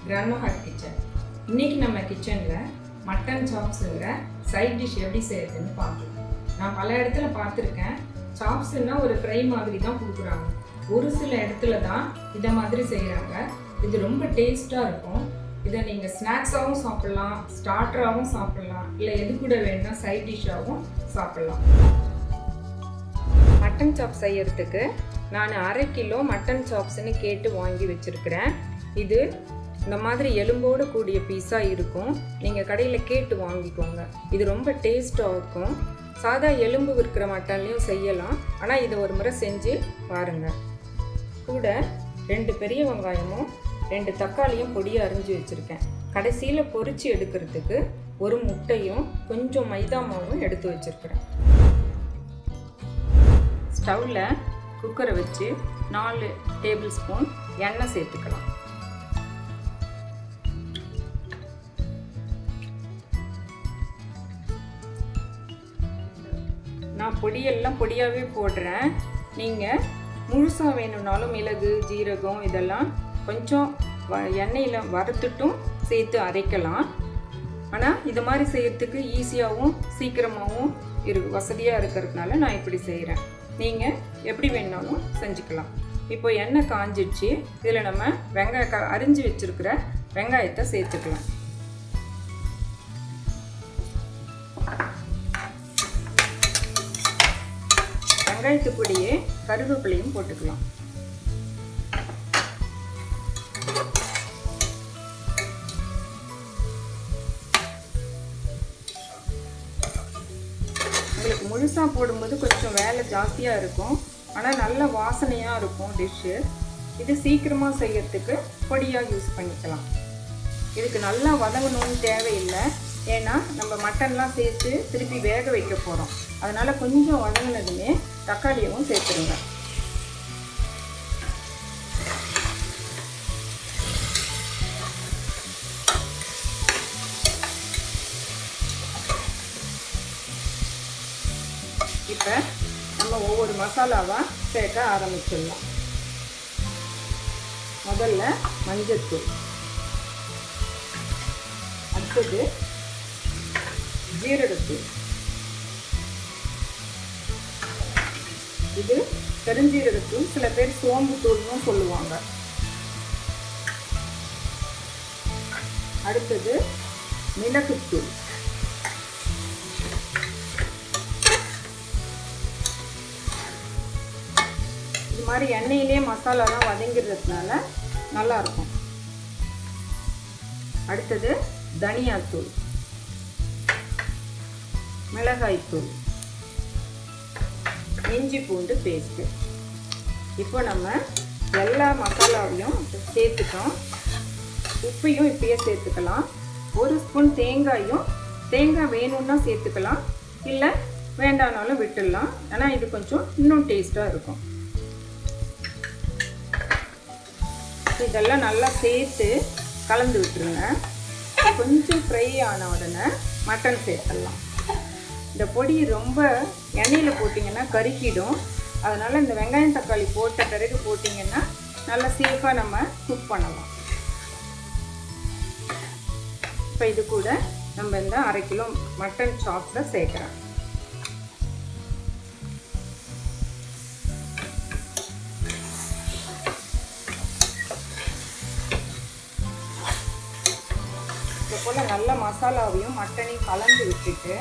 Grandma heart kitchen. இன்னைக்கு நம்ம கிச்சனில் மட்டன் சாப்ஸுங்கிற சைட் டிஷ் எப்படி செய்யறதுன்னு பார்க்கலாம். நான் பல இடத்துல பார்த்துருக்கேன். சாப்ஸ்ன்னா ஒரு ஃப்ரை மாதிரி தான் கொடுக்குறாங்க. ஒரு சில இடத்துல தான் இதை மாதிரி செய்கிறாங்க. இது ரொம்ப டேஸ்ட்டாக இருக்கும். இதை நீங்கள் ஸ்நாக்ஸாகவும் சாப்பிட்லாம், ஸ்டார்டராகவும் சாப்பிட்லாம், இல்லை எது கூட வேணும்னா சைட் டிஷ்ஷாகவும் சாப்பிட்லாம். மட்டன் சாப்ஸ் செய்யறதுக்கு நான் 1/2 கிலோ மட்டன் சாப்ஸ்ன்னு கேட்டு வாங்கி வச்சுருக்கிறேன். இது இந்த மாதிரி எலும்போடு கூடிய பீஸாக இருக்கும். நீங்கள் கடையில் கேட்டு வாங்கிக்கோங்க. இது ரொம்ப டேஸ்ட்டாக இருக்கும். சாதா எலும்பு விற்கிற மட்டன்லையும் செய்யலாம். ஆனால் இதை ஒரு முறை செஞ்சு பாருங்கள். கூட 2 பெரிய வெங்காயமும் 2 தக்காளியும் பொடியாக அரிஞ்சு வச்சுருக்கேன். கடைசியில் பொரிச்சு எடுக்கிறதுக்கு ஒரு முட்டையும் கொஞ்சம் மைதா மாவும் எடுத்து வச்சுருக்கிறேன். ஸ்டவ்வில் குக்கரை வச்சு 4 டேபிள் ஸ்பூன் எண்ணெய் சேர்த்துக்கலாம். நான் பொடியெல்லாம் பொடியாகவே போடுறேன். நீங்கள் முழுசாக வேணும்னாலும் மிளகு, ஜீரகம் இதெல்லாம் கொஞ்சம் எண்ணெயில் வறுத்துட்டும் சேர்த்து அரைக்கலாம். ஆனால் இது மாதிரி செய்யறதுக்கு ஈஸியாகவும் சீக்கிரமாகவும் வசதியாக இருக்கிறதுனால நான் இப்படி செய்கிறேன். நீங்கள் எப்படி வேணுனாலும் செஞ்சுக்கலாம். இப்போ எண்ணெய் காஞ்சிடுச்சு. இதில் நம்ம அரிஞ்சு வச்சுருக்கிற வெங்காயத்தை சேர்த்துக்கலாம். வெங்காயத்துக்குடியே கருவேப்பிலையும் போட்டுக்கலாம். உங்களுக்கு முழுசாக போடும்போது கொஞ்சம் வேலை ஜாஸ்தியாக இருக்கும். ஆனால் நல்ல வாசனையாக இருக்கும் டிஷ்ஷு. இது சீக்கிரமாக செய்யறதுக்கு பொடியாக யூஸ் பண்ணிக்கலாம். இதுக்கு நல்லா வதங்கணும்னு தேவையில்லை. ஏன்னா நம்ம மட்டன்லாம் சேர்த்து திருப்பி வேக வைக்க போகிறோம். அதனால் கொஞ்சம் வதங்கினதுமே தக்காளியவும் சேர்த்துருங்க. இப்போ நம்ம ஒவ்வொரு மசாலாவாக சேர்க்க ஆரம்பிச்சிடலாம். முதல்ல மஞ்சள்தூள், அடுத்தது ஜீரகத்தூள், இது பெருஞ்சீரகத்தூள், சில பேர் சோம்பு தூள்னு சொல்லுவாங்க. அடுத்தது மிளகுத்தூள், இது மாதிரி எண்ணெயிலே மசாலாலாம் வதங்கிறதுனால நல்லா இருக்கும். அடுத்தது தனியாத்தூள், மிளகாய்த்தூள், இஞ்சி பூண்டு பேஸ்ட்டு. இப்போ நம்ம எல்லா மசாலாவையும் சேர்த்துட்டோம். உப்பையும் இப்பயே சேர்த்துக்கலாம். 1 ஸ்பூன் தேங்காய் வேணும்னா சேர்த்துக்கலாம், இல்லை வேண்டானாலும் விட்டுடலாம். ஆனால் இது கொஞ்சம் இன்னும் டேஸ்ட்டாக இருக்கும். இதெல்லாம் நல்லா சேர்த்து கலந்து விட்டுருங்க. கொஞ்சம் ஃப்ரை ஆன உடனே மட்டன் சேர்த்துடலாம். இந்த பொடி ரொம்ப எண்ணெயில் போட்டிங்கன்னா கருக்கிடும். அதனால் இந்த வெங்காயம் தக்காளி போட்ட பிறகு போட்டிங்கன்னா நல்லா சேஃபாக நம்ம குக் பண்ணலாம். இப்போ இது கூட நம்ம இந்த 1/2 கிலோ மட்டன் சாப்ஸை சேர்க்குறோம். இது போல் நல்ல மசாலாவையும் மட்டனையும் கலந்து விட்டுட்டு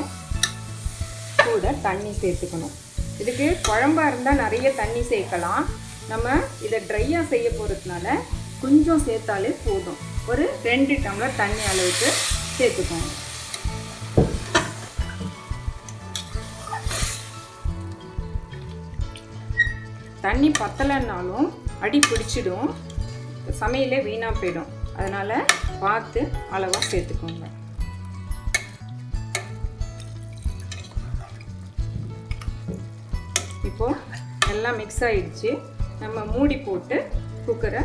கூட தண்ணி சேர்த்துக்கணும். இதுக்கு குழம்பா இருந்தால் நிறைய தண்ணி சேர்க்கலாம். நம்ம இதை ட்ரையாக செய்ய போகிறதுனால கொஞ்சம் சேர்த்தாலே போதும். ஒரு 2 டம்ளர் தண்ணி அளவுக்கு சேர்த்துக்கோங்க. தண்ணி பத்தலைன்னாலும் அடி பிடிச்சிடும், சமையலே வீணாக போயிடும். அதனால் பார்த்து அளவாக சேர்த்துக்கோங்க. இப்போது எல்லாம் மிக்ஸ் ஆகிடுச்சு. நம்ம மூடி போட்டு குக்கரை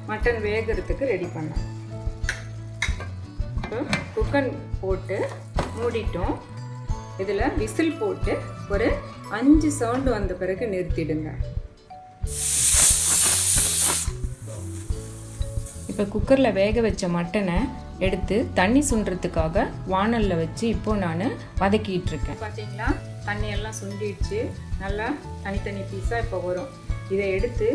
மட்டன் வேகிறதுக்கு ரெடி பண்ணலாம். இப்போ குக்கர் போட்டு மூடிட்டோம். இதில் விசில் போட்டு ஒரு 5 சவுண்டு வந்த பிறகு நிறுத்திடுங்க. இப்போ குக்கரில் வேக வச்ச மட்டனை எடுத்து தண்ணி சுண்டுறதுக்காக வாணலில் வச்சு இப்போது நான் வதக்கிட்டு இருக்கேன். பார்த்தீங்களா, தண்ணியெல்லாம் சுண்டிடுச்சு. நல்லா தனித்தனி பீஸாக இப்போ வரும். இதை எடுத்து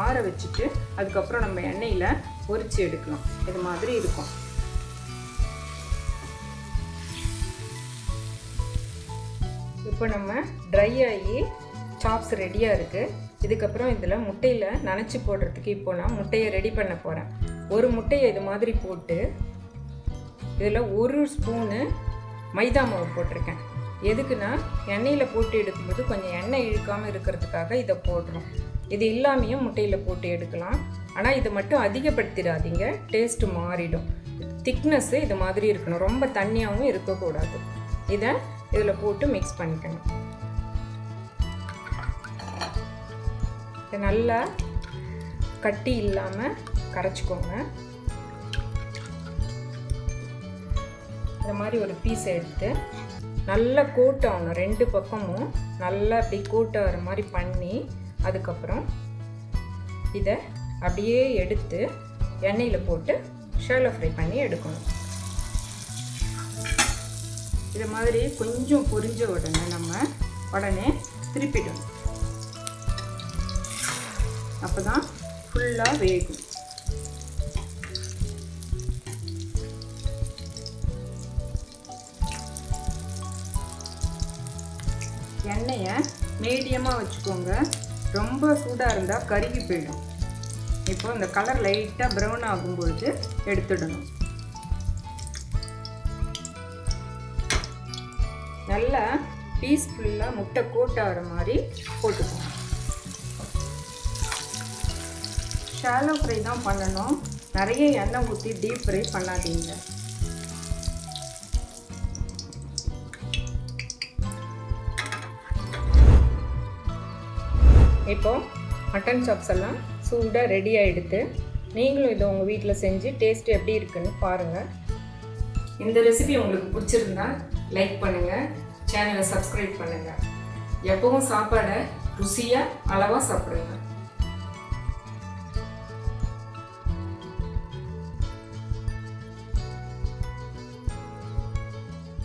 ஆற வச்சுட்டு அதுக்கப்புறம் நம்ம எண்ணெயில் பொரிச்சு எடுக்கலாம். இது மாதிரி இருக்கும். இப்போ நம்ம ட்ரை ஆகி சாப்ஸ் ரெடியாக இருக்குது. இதுக்கப்புறம் இதில் முட்டையில் நனைச்சி போடுறதுக்கு இப்போ நான் முட்டையை ரெடி பண்ண போகிறேன். ஒரு முட்டையை இது மாதிரி போட்டு இதில் 1 ஸ்பூனு மைதா மாவு போட்டிருக்கேன். எதுக்குன்னா எண்ணெயில் போட்டு எடுக்கும்போது கொஞ்சம் எண்ணெய் இழுக்காமல் இருக்கிறதுக்காக இதை போடுறோம். இது இல்லாமையும் முட்டையில் போட்டு எடுக்கலாம். ஆனால் இதை மட்டும் அதிகப்படுத்திடாதீங்க, டேஸ்ட்டு மாறிடும். திக்னஸ்ஸு இது மாதிரி இருக்கணும், ரொம்ப தண்ணியாகவும் இருக்கக்கூடாது. இதை இதில் போட்டு மிக்ஸ் பண்ணிக்கணும். இதை நல்லா கட்டி இல்லாமல் கரைச்சிக்கோங்க. இந்த மாதிரி ஒரு பீஸை எடுத்து நல்லா கோட் ஆகணும். 2 பக்கமும் நல்லா அப்படி கோட் ஆகிற மாதிரி பண்ணி அதுக்கப்புறம் இதை அப்படியே எடுத்து எண்ணெயில் போட்டு ஷாலோ ஃப்ரை பண்ணி எடுக்கணும். இது மாதிரி கொஞ்சம் பொரிஞ்ச உடனே நம்ம உடனே திருப்பிடணும். அப்போ தான் ஃபுல்லாக வேகும். எண்ணெயை மீடியமாக வச்சுக்கோங்க. ரொம்ப சூடாக இருந்தால் கருகி போயிடும். இப்போ இந்த கலர் லைட்டாக ப்ரௌன் ஆகும்பொழுது எடுத்துடணும். நல்லா பீஸ்ஃபுல்லாக முட்டை கோட் ஆகிற மாதிரி போட்டுக்கோங்க. ஷாலோ ஃப்ரை தான் பண்ணணும். நிறைய எண்ணெய் ஊற்றி டீப் ஃப்ரை பண்ணாதீங்க. இப்போ மட்டன் சாப்ஸ் எல்லாம் சூடாக ரெடி ஆகிடுது. நீங்களும் இதை உங்கள் வீட்டில் செஞ்சு டேஸ்ட்டு எப்படி இருக்குன்னு பாருங்கள். இந்த ரெசிபி உங்களுக்கு பிடிச்சிருந்தா லைக் பண்ணுங்கள், சேனலை சப்ஸ்கிரைப் பண்ணுங்கள். எப்பவும் சாப்பாடை ருசியாக அளவாக சாப்பிடுங்க.